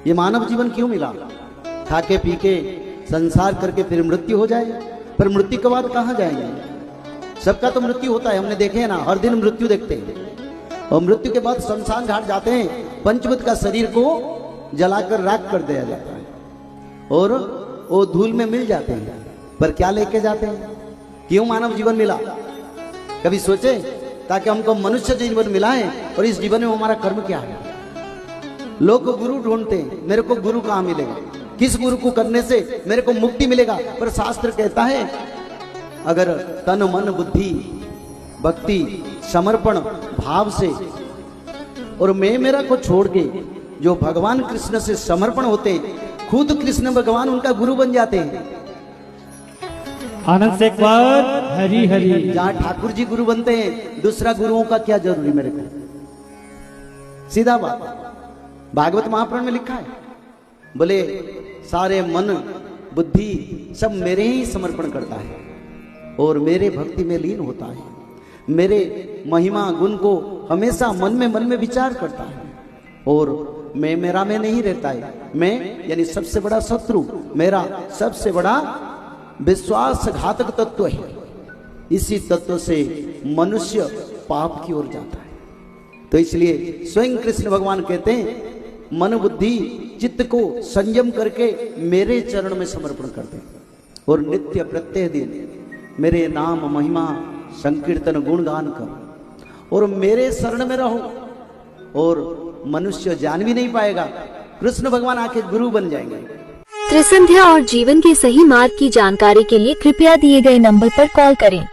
ये मानव जीवन क्यों मिला? खा के पी के संसार करके फिर मृत्यु हो जाए, पर मृत्यु के बाद कहाँ जाएंगे? सबका तो मृत्यु होता है, हमने देखे हैं ना, हर दिन मृत्यु देखते हैं। और मृत्यु के बाद शमशान घाट जाते हैं, पंचभूत का शरीर को जलाकर राख कर दिया जाता है और वो धूल में मिल जाते हैं। पर क्या लेके जाते हैं? क्यों मानव जीवन मिला? कभी सोचे? ताकि हमको मनुष्य जीवन मिला है, और इस जीवन में हमारा कर्म क्या है? लोग गुरु ढूंढते हैं, मेरे को गुरु कहाँ मिलेगा, किस गुरु को करने से मेरे को मुक्ति मिलेगा? पर शास्त्र कहता है अगर तन मन बुद्धि भक्ति समर्पण भाव से और मैं मेरा को छोड़ के जो भगवान कृष्ण से समर्पण होते हैं, खुद कृष्ण भगवान उनका गुरु बन जाते हैं। आनंद से एक बार हरी हरी। जहां ठाकुर जी गुरु बनते हैं, दूसरा गुरुओं का क्या जरूरी मेरे को? सीधा बात, भागवत महापुराण में लिखा है, बोले सारे मन बुद्धि सब मेरे ही समर्पण करता है और मेरे भक्ति में लीन होता है, मेरे महिमा गुण को हमेशा मन में विचार करता है और मैं मेरा में नहीं रहता है। मैं यानी सबसे बड़ा शत्रु, मेरा सबसे बड़ा विश्वासघातक तत्व है। इसी तत्व से मनुष्य पाप की ओर जाता है। तो इसलिए स्वयं कृष्ण भगवान कहते हैं मन बुद्धि चित्त को संयम करके मेरे चरण में समर्पण करते हैं और नित्य प्रत्येक दिन मेरे नाम महिमा संकीर्तन गुणगान करो और मेरे शरण में रहो, और मनुष्य जान भी नहीं पाएगा, कृष्ण भगवान आके गुरु बन जाएंगे। त्रिसंध्या और जीवन के सही मार्ग की जानकारी के लिए कृपया दिए गए नंबर पर कॉल करें।